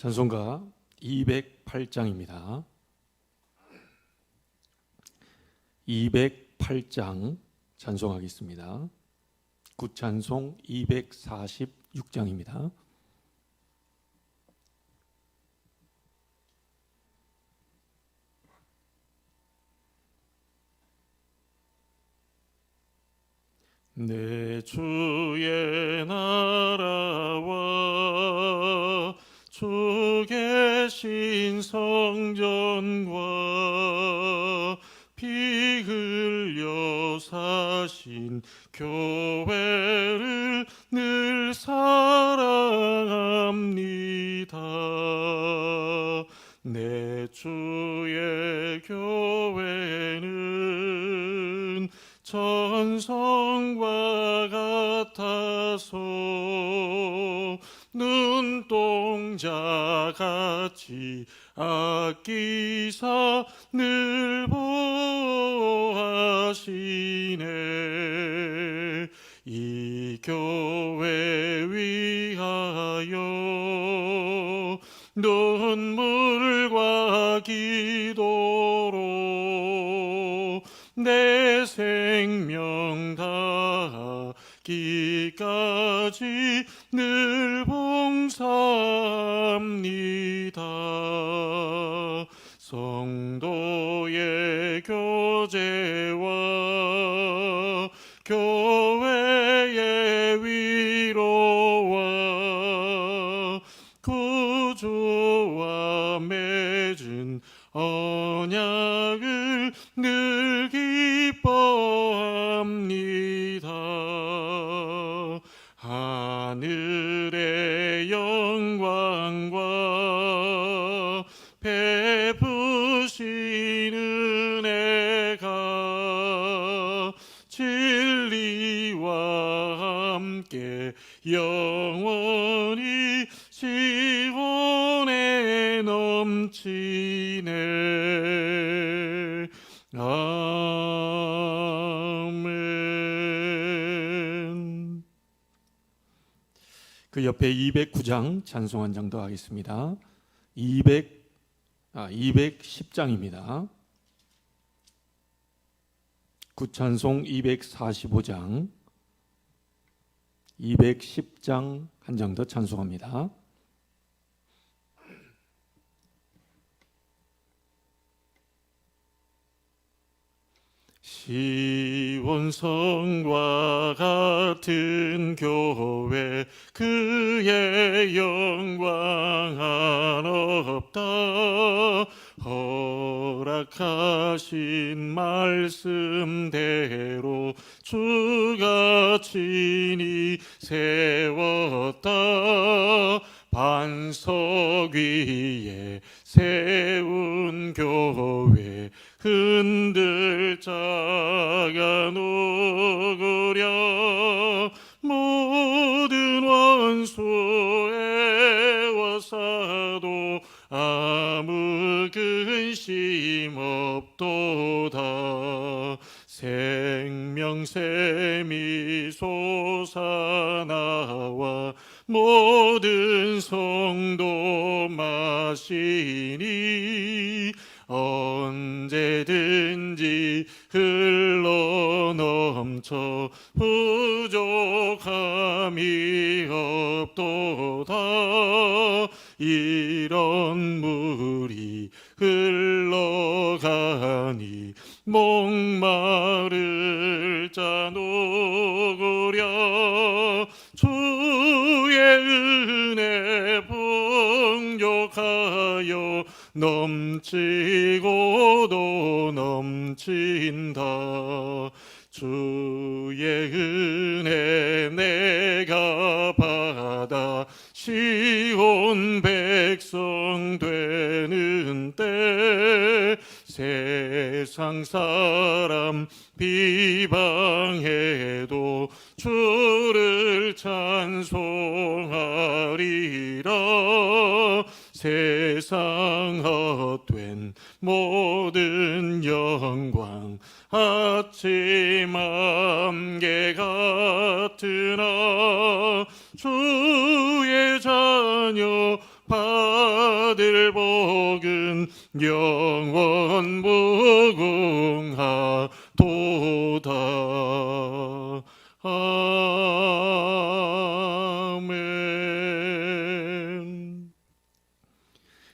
찬송가 208장입니다. 208장 찬송하겠습니다. 굿찬송 246장입니다. 내 주의 나라와 주 계신 성전과 피 흘려 사신 교회를 늘 사랑합니다. 내 주의 교회는 천성과 같아서 눈동자같이 아끼사 늘 보호하시네. 이 교회 위하여 눈물과 기도로 내 생명 다하기까지 늘 봉사합니다. 성도의 교제와 교회의 위로와 구주와 맺은 언약을 늘 기뻐합니다. 하늘의 영광과 베푸신 은혜가 진리와 함께 영원히 지원에 넘치네. 아멘. 그 옆에 209장 찬송 한 장 더 하겠습니다. 210장입니다. 굿찬송 245장, 210장 한 장 더 찬송합니다. 시온성과 같은 교회 그의 영광 한없다. 허락하신 말씀대로 주가 친히 세웠다. 반석 위에 세운 교회 흔들 자가 누구랴. 모든 원수의 와사도 아무 근심 없도다. 생명샘이 솟아나와 모든 성도 마시니 언제든지 흘러넘쳐 부족함이 없도다. 이런 물이 흘러가니 목마를 자 누구랴. 주의 은혜 풍족하여 넘치고도 넘친다. 주의 은혜 내가 받아 시온 백성 되는 때 세상 사람 비방해도 주를 찬송하리라. 세상 헛된 모든 영광 아침 안개 같으나 주의 자녀 받을 복은 영원 무궁하도다. 아멘.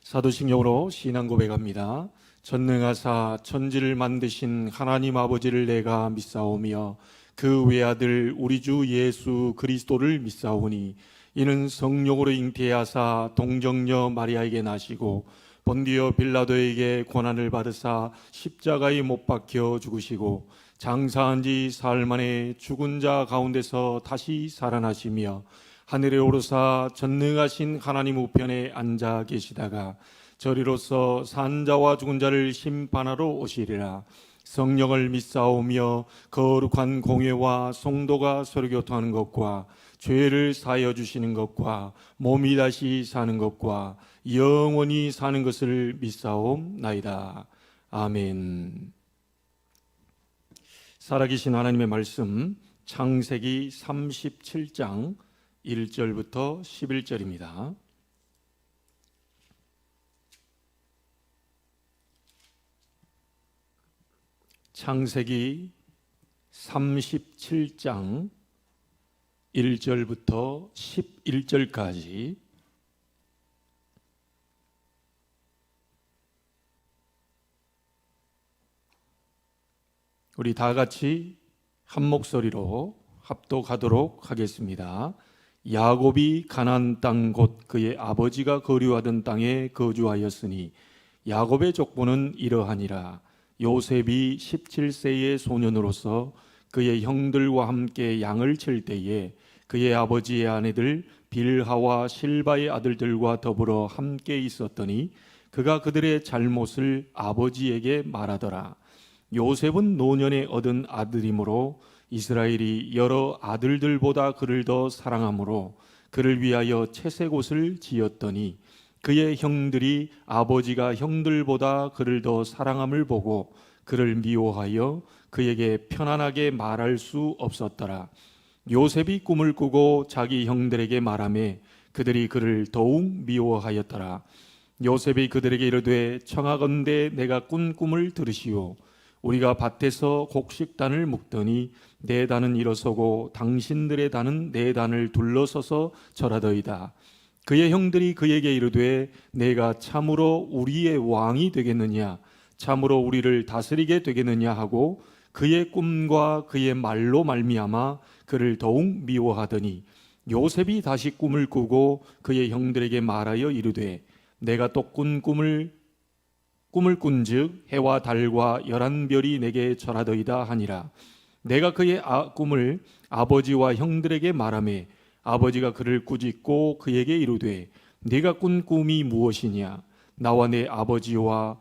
사도신경으로 신앙 고백합니다. 전능하사 천지를 만드신 하나님 아버지를 내가 믿사오며 그 외아들 우리 주 예수 그리스도를 믿사오니 이는 성령으로 잉태하사 동정녀 마리아에게 나시고 본디오 빌라도에게 고난을 받으사 십자가에 못 박혀 죽으시고 장사한 지 사흘 만에 죽은 자 가운데서 다시 살아나시며 하늘에 오르사 전능하신 하나님 우편에 앉아 계시다가 저리로서 산 자와 죽은 자를 심판하러 오시리라. 성령을 믿사오며 거룩한 공회와 성도가 서로교통하는 것과 죄를 사하여 주시는 것과 몸이 다시 사는 것과 영원히 사는 것을 믿사옵나이다. 아멘. 살아계신 하나님의 말씀 창세기 37장 1절부터 11절입니다. 창세기 37장 1절부터 11절까지 우리 다 같이 한 목소리로 합독하도록 하겠습니다. 야곱이 가나안 땅 곧 그의 아버지가 거류하던 땅에 거주하였으니 야곱의 족보는 이러하니라. 요셉이 17세의 소년으로서 그의 형들과 함께 양을 칠 때에 그의 아버지의 아내들 빌하와 실바의 아들들과 더불어 함께 있었더니 그가 그들의 잘못을 아버지에게 말하더라. 요셉은 노년에 얻은 아들이므로 이스라엘이 여러 아들들보다 그를 더 사랑하므로 그를 위하여 채색옷을 지었더니 그의 형들이 아버지가 형들보다 그를 더 사랑함을 보고 그를 미워하여 그에게 편안하게 말할 수 없었더라. 요셉이 꿈을 꾸고 자기 형들에게 말하매 그들이 그를 더욱 미워하였더라. 요셉이 그들에게 이르되 청하건대 내가 꾼 꿈을 들으시오. 우리가 밭에서 곡식단을 묶더니 내 단은 일어서고 당신들의 단은 내 단을 둘러서서 절하더이다. 그의 형들이 그에게 이르되 내가 참으로 우리의 왕이 되겠느냐, 참으로 우리를 다스리게 되겠느냐 하고 그의 꿈과 그의 말로 말미암아 그를 더욱 미워하더니 요셉이 다시 꿈을 꾸고 그의 형들에게 말하여 이르되 내가 또 꾼 꿈을 꾼즉 해와 달과 11별이 내게 절하더이다 하니라. 내가 그의 꿈을 아버지와 형들에게 말하매 아버지가 그를 꾸짖고 그에게 이르되 네가 꾼 꿈이 무엇이냐? 나와 내 아버지와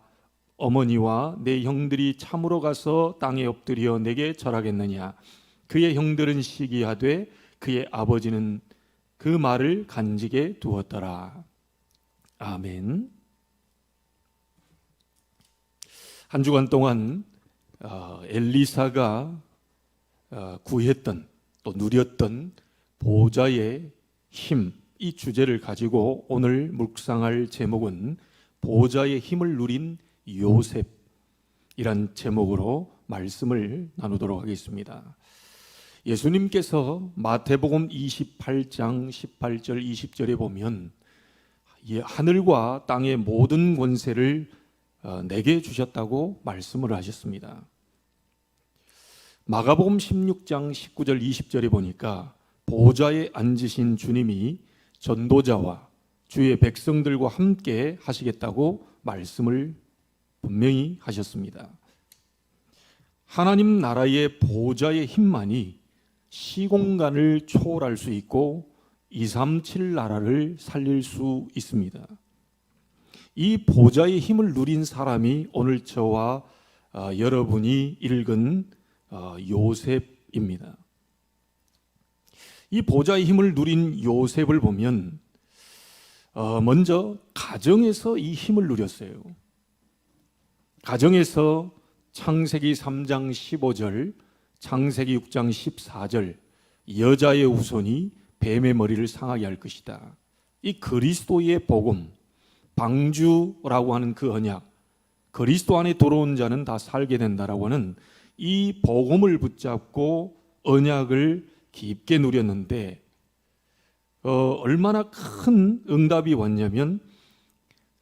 어머니와 내 형들이 참으로 가서 땅에 엎드려 내게 절하겠느냐? 그의 형들은 시기하되 그의 아버지는 그 말을 간직에 두었더라. 아멘. 한 주간 동안 엘리사가 구했던 또 누렸던 보좌의 힘, 이 주제를 가지고 오늘 묵상할 제목은 보좌의 힘을 누린 요셉이란 제목으로 말씀을 나누도록 하겠습니다. 예수님께서 마태복음 28장 18절 20절에 보면 하늘과 땅의 모든 권세를 내게 주셨다고 말씀을 하셨습니다. 마가복음 16장 19절 20절에 보니까 보좌에 앉으신 주님이 전도자와 주의 백성들과 함께 하시겠다고 말씀을 분명히 하셨습니다. 하나님 나라의 보좌의 힘만이 시공간을 초월할 수 있고 237 나라를 살릴 수 있습니다. 이 보좌의 힘을 누린 사람이 오늘 저와 여러분이 읽은 요셉입니다. 이 보좌의 힘을 누린 요셉을 보면 먼저 가정에서 이 힘을 누렸어요. 가정에서 창세기 3장 15절, 창세기 6장 14절 여자의 후손이 뱀의 머리를 상하게 할 것이다. 이 그리스도의 복음, 방주라고 하는 그 언약, 그리스도 안에 들어온 자는 다 살게 된다라고 하는 이 복음을 붙잡고 언약을 깊게 누렸는데 얼마나 큰 응답이 왔냐면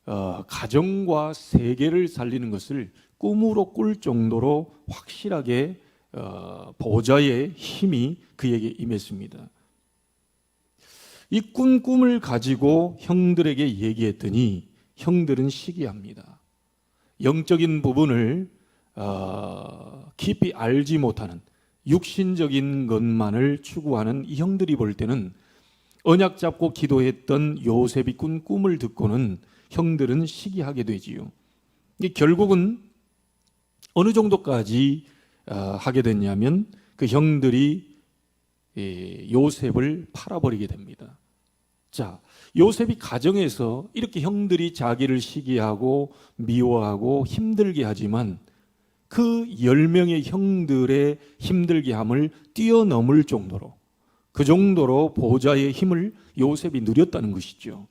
가정과 세계를 살리는 것을 꿈으로 꿀 정도로 확실하게 보좌의 힘이 그에게 임했습니다. 이 꾼 꿈을 가지고 형들에게 얘기했더니 형들은 시기합니다. 영적인 부분을 깊이 알지 못하는 육신적인 것만을 추구하는 이 형들이 볼 때는 언약 잡고 기도했던 요셉이 꾼 꿈을 듣고는 형들은 시기하게 되지요. 결국은 어느 정도까지 하게 됐냐면 그 형들이 요셉을 팔아버리게 됩니다. 자, 요셉이 가정에서 이렇게 형들이 자기를 시기하고 미워하고 힘들게 하지만 그 10명의 형들의 힘들게 함을 뛰어넘을 정도로 그 정도로 보호자의 힘을 요셉이 누렸다는 것이죠.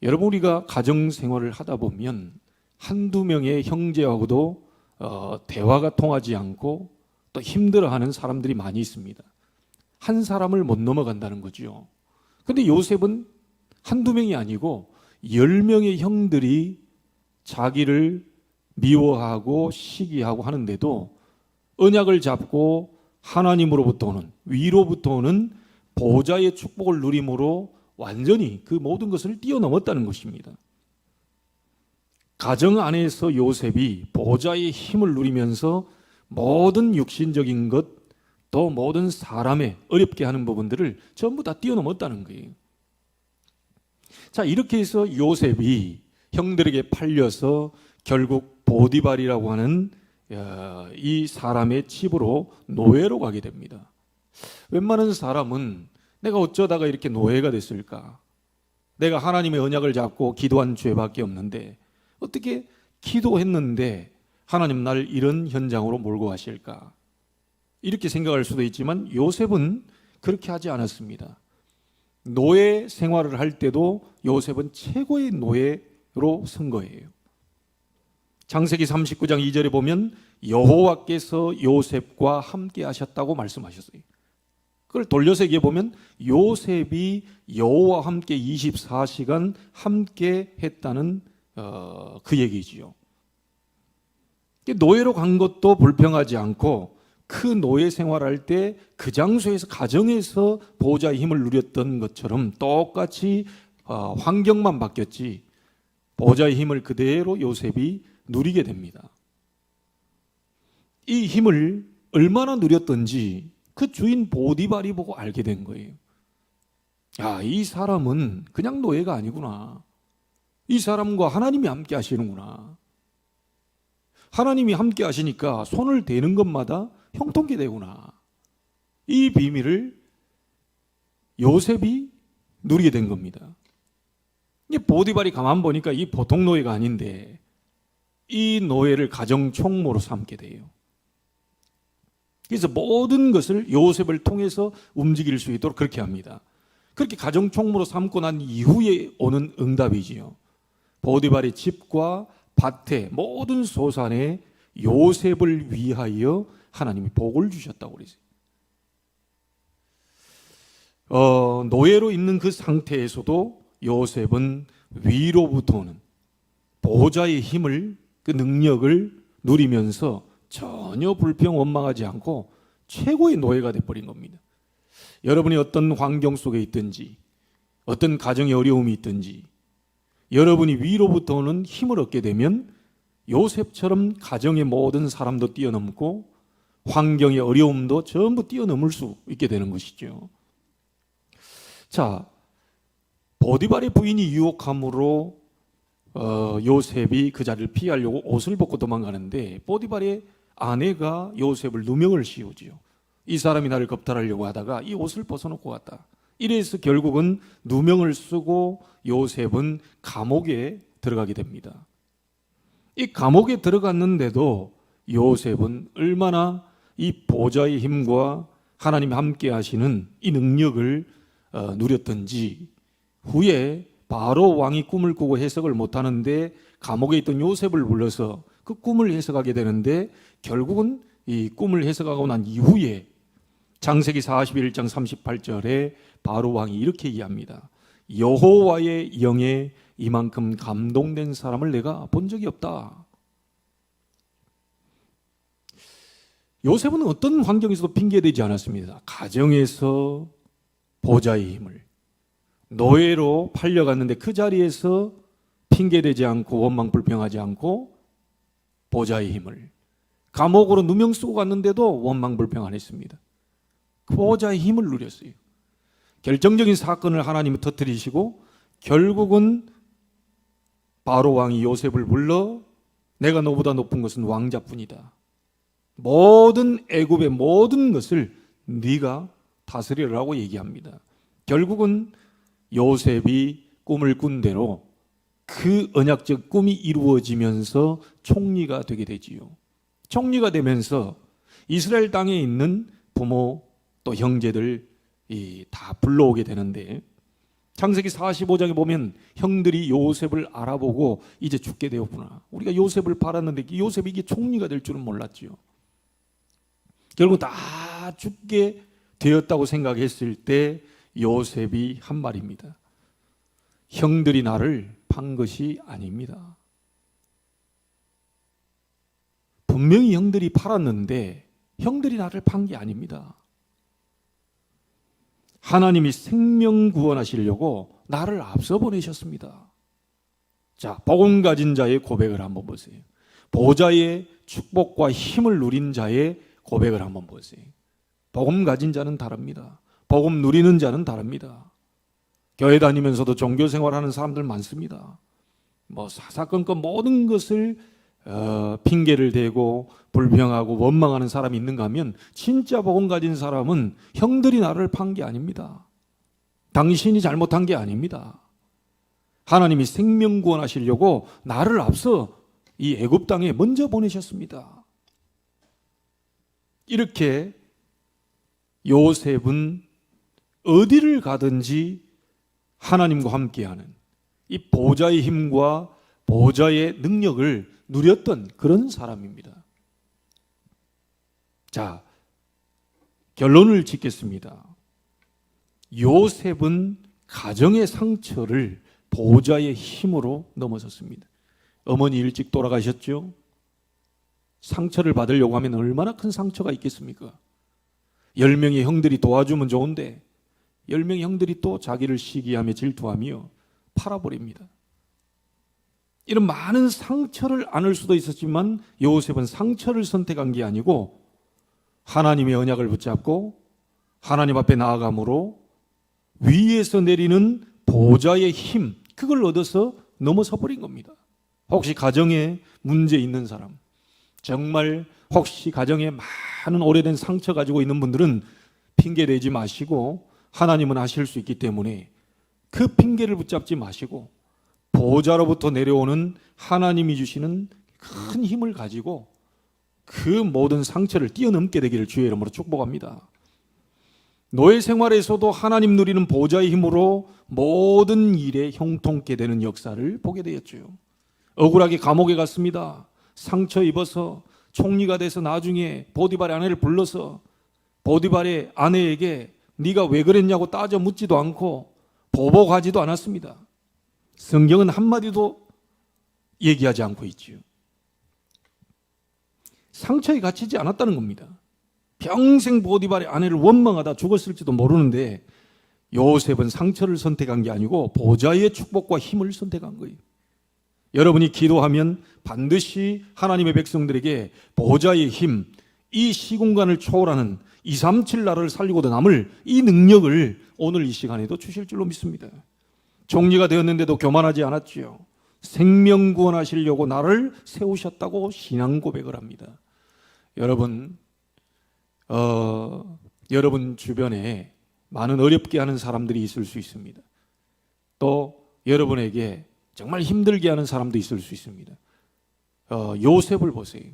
여러분, 우리가 가정 생활을 하다 보면 한두 명의 형제하고도 대화가 통하지 않고 또 힘들어하는 사람들이 많이 있습니다. 한 사람을 못 넘어간다는 거죠. 근데 요셉은 한두 명이 아니고 10명의 형들이 자기를 미워하고 시기하고 하는데도 언약을 잡고 하나님으로부터 오는, 위로부터 오는 보호자의 축복을 누림으로 완전히 그 모든 것을 뛰어넘었다는 것입니다. 가정 안에서 요셉이 보호자의 힘을 누리면서 모든 육신적인 것, 또 모든 사람의 어렵게 하는 부분들을 전부 다 뛰어넘었다는 거예요. 자, 이렇게 해서 요셉이 형들에게 팔려서 결국 보디발이라고 하는 이 사람의 집으로 노예로 가게 됩니다. 웬만한 사람은 내가 어쩌다가 이렇게 노예가 됐을까? 내가 하나님의 언약을 잡고 기도한 죄밖에 없는데 어떻게 기도했는데 하나님 날 이런 현장으로 몰고 가실까? 이렇게 생각할 수도 있지만 요셉은 그렇게 하지 않았습니다. 노예 생활을 할 때도 요셉은 최고의 노예로 선 거예요. 창세기 39장 2절에 보면 여호와께서 요셉과 함께 하셨다고 말씀하셨어요. 그걸 돌려서 얘기해 보면 요셉이 여호와와 함께 24시간 함께 했다는 그 얘기지요. 노예로 간 것도 불평하지 않고 그 노예 생활할 때 그 장소에서 가정에서 보호자의 힘을 누렸던 것처럼 똑같이 환경만 바뀌었지 보호자의 힘을 그대로 요셉이 누리게 됩니다. 이 힘을 얼마나 누렸던지 그 주인 보디발이 보고 알게 된 거예요. 야, 이 사람은 그냥 노예가 아니구나. 이 사람과 하나님이 함께 하시는구나. 하나님이 함께 하시니까 손을 대는 것마다 형통케 되구나. 이 비밀을 요셉이 누리게 된 겁니다. 이 보디발이 가만 보니까 이 보통 노예가 아닌데 이 노예를 가정 총무로 삼게 돼요. 그래서 모든 것을 요셉을 통해서 움직일 수 있도록 그렇게 합니다. 그렇게 가정 총무로 삼고 난 이후에 오는 응답이지요. 보디발의 집과 밭의 모든 소산에 요셉을 위하여 하나님이 복을 주셨다고 그러세요. 노예로 있는 그 상태에서도 요셉은 위로부터 오는 보호자의 힘을, 그 능력을 누리면서 전혀 불평 원망하지 않고 최고의 노예가 돼버린 겁니다. 여러분이 어떤 환경 속에 있든지 어떤 가정의 어려움이 있든지 여러분이 위로부터 오는 힘을 얻게 되면 요셉처럼 가정의 모든 사람도 뛰어넘고 환경의 어려움도 전부 뛰어넘을 수 있게 되는 것이죠. 자, 보디발의 부인이 유혹함으로 요셉이 그 자리를 피하려고 옷을 벗고 도망가는데 보디발의 아내가 요셉을 누명을 씌우지요. 이 사람이 나를 겁탈하려고 하다가 이 옷을 벗어놓고 갔다. 이래서 결국은 누명을 쓰고 요셉은 감옥에 들어가게 됩니다. 이 감옥에 들어갔는데도 요셉은 얼마나 이 보좌의 힘과 하나님이 함께 하시는 이 능력을 누렸던지 후에 바로 왕이 꿈을 꾸고 해석을 못하는데 감옥에 있던 요셉을 불러서 그 꿈을 해석하게 되는데, 결국은 이 꿈을 해석하고 난 이후에 창세기 41장 38절에 바로 왕이 이렇게 이야기합니다. 여호와의 영에 이만큼 감동된 사람을 내가 본 적이 없다. 요셉은 어떤 환경에서도 핑계대지 않았습니다. 가정에서 보좌의 힘을, 노예로 팔려갔는데 그 자리에서 핑계대지 않고 원망불평하지 않고 보좌의 힘을, 감옥으로 누명 쓰고 갔는데도 원망불평 안 했습니다. 그 보좌의 힘을 누렸어요. 결정적인 사건을 하나님이 터뜨리시고 결국은 바로 왕이 요셉을 불러 내가 너보다 높은 것은 왕자뿐이다. 모든 애굽의 모든 것을 네가 다스리라고 얘기합니다. 결국은 요셉이 꿈을 꾼 대로 그 언약적 꿈이 이루어지면서 총리가 되게 되지요. 총리가 되면서 이스라엘 땅에 있는 부모 또 형제들 다 불러오게 되는데, 창세기 45장에 보면 형들이 요셉을 알아보고 이제 죽게 되었구나, 우리가 요셉을 팔았는데 요셉이 이게 총리가 될 줄은 몰랐지요. 결국 다 죽게 되었다고 생각했을 때 요셉이 한 말입니다. 형들이 나를 판 것이 아닙니다. 분명히 형들이 팔았는데 형들이 나를 판 게 아닙니다. 하나님이 생명 구원하시려고 나를 앞서 보내셨습니다. 자, 복음 가진 자의 고백을 한번 보세요. 보좌의 축복과 힘을 누린 자의 고백을 한번 보세요. 복음 가진 자는 다릅니다. 복음 누리는 자는 다릅니다. 교회 다니면서도 종교 생활하는 사람들 많습니다. 사사건건 모든 것을 핑계를 대고 불평하고 원망하는 사람이 있는가 하면, 진짜 복음 가진 사람은 형들이 나를 판 게 아닙니다. 당신이 잘못한 게 아닙니다. 하나님이 생명 구원하시려고 나를 앞서 이 애굽 땅에 먼저 보내셨습니다. 이렇게 요셉은 어디를 가든지 하나님과 함께하는 이 보좌의 힘과 보좌의 능력을 누렸던 그런 사람입니다. 자, 결론을 짓겠습니다. 요셉은 가정의 상처를 보좌의 힘으로 넘어섰습니다. 어머니 일찍 돌아가셨죠? 상처를 받으려고 하면 얼마나 큰 상처가 있겠습니까? 10명의 형들이 도와주면 좋은데 10명의 형들이 또 자기를 시기하며 질투하며 팔아버립니다. 이런 많은 상처를 안을 수도 있었지만 요셉은 상처를 선택한 게 아니고 하나님의 언약을 붙잡고 하나님 앞에 나아감으로 위에서 내리는 보좌의 힘, 그걸 얻어서 넘어서 버린 겁니다. 혹시 가정에 문제 있는 사람, 정말 혹시 가정에 많은 오래된 상처 가지고 있는 분들은 핑계 대지 마시고 하나님은 하실 수 있기 때문에 그 핑계를 붙잡지 마시고 보좌로부터 내려오는 하나님이 주시는 큰 힘을 가지고 그 모든 상처를 뛰어넘게 되기를 주의 이름으로 축복합니다. 노예 생활에서도 하나님 누리는 보좌의 힘으로 모든 일에 형통케 되는 역사를 보게 되었죠. 억울하게 감옥에 갔습니다. 상처 입어서 총리가 돼서 나중에 보디발의 아내를 불러서 보디발의 아내에게 네가 왜 그랬냐고 따져 묻지도 않고 보복하지도 않았습니다. 성경은 한마디도 얘기하지 않고 있지요. 상처에 갇히지 않았다는 겁니다. 평생 보디발의 아내를 원망하다 죽었을지도 모르는데 요셉은 상처를 선택한 게 아니고 보좌의 축복과 힘을 선택한 거예요. 여러분이 기도하면 반드시 하나님의 백성들에게 보좌의 힘, 이 시공간을 초월하는 237 나라를 살리고도 남을 이 능력을 오늘 이 시간에도 주실 줄로 믿습니다. 총리가 되었는데도 교만하지 않았지요. 생명 구원하시려고 나를 세우셨다고 신앙 고백을 합니다. 여러분, 여러분 주변에 많은 어렵게 하는 사람들이 있을 수 있습니다. 또 여러분에게 정말 힘들게 하는 사람도 있을 수 있습니다. 요셉을 보세요.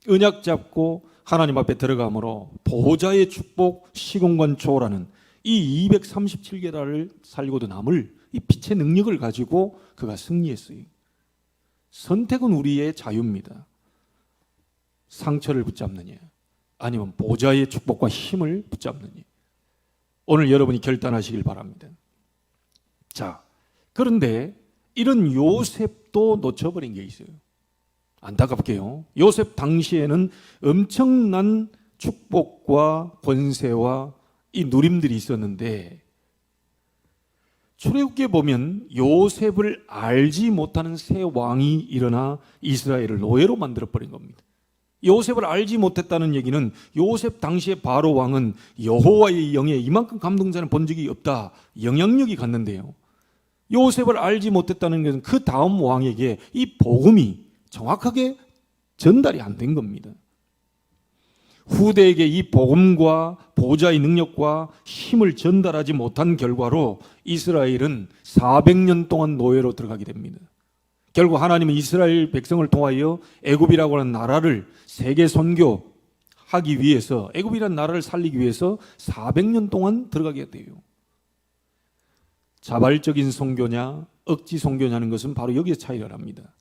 언약 잡고 하나님 앞에 들어감으로 보좌의 축복, 시공간 초월하는 이 237개라를 살고도 남을 이 빛의 능력을 가지고 그가 승리했어요. 선택은 우리의 자유입니다. 상처를 붙잡느냐 아니면 보좌의 축복과 힘을 붙잡느냐. 오늘 여러분이 결단하시길 바랍니다. 자, 그런데 이런 요셉도 놓쳐버린 게 있어요. 안타깝게요. 요셉 당시에는 엄청난 축복과 권세와 이 누림들이 있었는데 출애굽기에 보면 요셉을 알지 못하는 새 왕이 일어나 이스라엘을 노예로 만들어버린 겁니다. 요셉을 알지 못했다는 얘기는 요셉 당시의 바로 왕은 여호와의 영에 이만큼 감동자는 본 적이 없다, 영향력이 갔는데요. 요셉을 알지 못했다는 것은 그 다음 왕에게 이 복음이 정확하게 전달이 안 된 겁니다. 후대에게 이 복음과 보좌의 능력과 힘을 전달하지 못한 결과로 이스라엘은 400년 동안 노예로 들어가게 됩니다. 결국 하나님은 이스라엘 백성을 통하여 애굽이라고 하는 나라를 세계 선교하기 위해서, 애굽이라는 나라를 살리기 위해서 400년 동안 들어가게 돼요. 자발적인 선교냐 억지 선교냐는 것은 바로 여기에 차이가 납니다.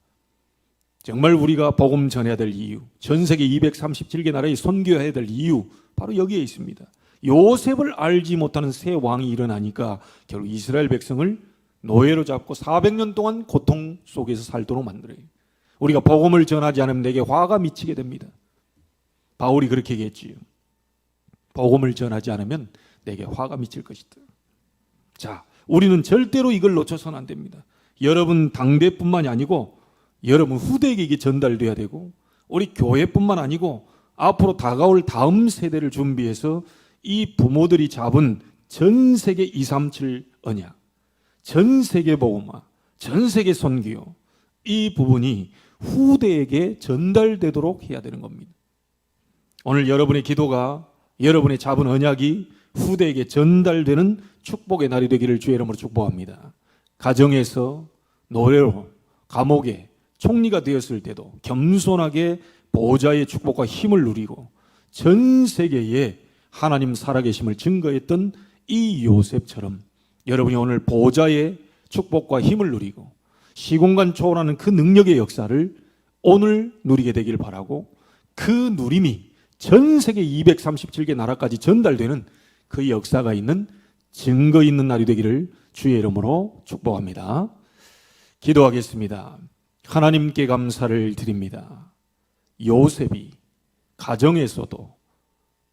정말 우리가 복음 전해야 될 이유, 전 세계 237개 나라에 선교해야 될 이유, 바로 여기에 있습니다. 요셉을 알지 못하는 새 왕이 일어나니까 결국 이스라엘 백성을 노예로 잡고 400년 동안 고통 속에서 살도록 만들어요. 우리가 복음을 전하지 않으면 내게 화가 미치게 됩니다. 바울이 그렇게 얘기했지요. 복음을 전하지 않으면 내게 화가 미칠 것이다. 자, 우리는 절대로 이걸 놓쳐서는 안 됩니다. 여러분 당대뿐만이 아니고 여러분 후대에게 이게 전달돼야 되고, 우리 교회뿐만 아니고 앞으로 다가올 다음 세대를 준비해서 이 부모들이 잡은 전 세계 237 언약, 전 세계 복음화, 전 세계 선교, 이 부분이 후대에게 전달되도록 해야 되는 겁니다. 오늘 여러분의 기도가, 여러분의 잡은 언약이 후대에게 전달되는 축복의 날이 되기를 주의 이름으로 축복합니다. 가정에서, 노래로, 감옥에, 총리가 되었을 때도 겸손하게 보좌의 축복과 힘을 누리고 전 세계에 하나님 살아계심을 증거했던 이 요셉처럼 여러분이 오늘 보좌의 축복과 힘을 누리고 시공간 초월하는 그 능력의 역사를 오늘 누리게 되길 바라고, 그 누림이 전 세계 237개 나라까지 전달되는 그 역사가 있는 증거 있는 날이 되기를 주의 이름으로 축복합니다. 기도하겠습니다. 하나님께 감사를 드립니다. 요셉이 가정에서도,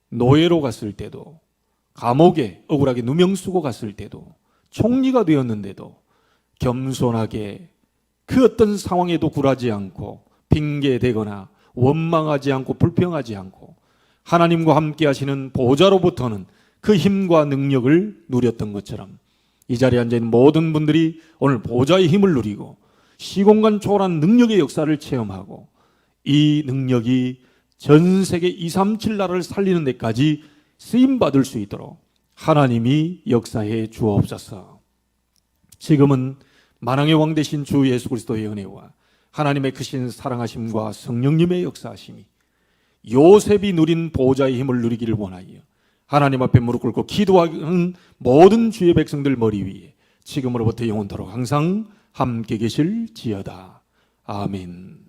노예로 갔을 때도, 감옥에 억울하게 누명 쓰고 갔을 때도, 총리가 되었는데도 겸손하게 그 어떤 상황에도 굴하지 않고 핑계대거나 원망하지 않고 불평하지 않고 하나님과 함께 하시는 보좌로부터는 그 힘과 능력을 누렸던 것처럼 이 자리에 앉아있는 모든 분들이 오늘 보좌의 힘을 누리고 시공간 초월한 능력의 역사를 체험하고 이 능력이 전 세계 237 나라를 살리는 데까지 쓰임받을 수 있도록 하나님이 역사해 주옵소서. 지금은 만왕의 왕 되신 주 예수 그리스도의 은혜와 하나님의 크신 사랑하심과 성령님의 역사하심이 요셉이 누린 보좌의 힘을 누리기를 원하여 하나님 앞에 무릎 꿇고 기도하는 모든 주의 백성들 머리 위에 지금으로부터 영원토록 항상 함께 계실지어다. 아멘.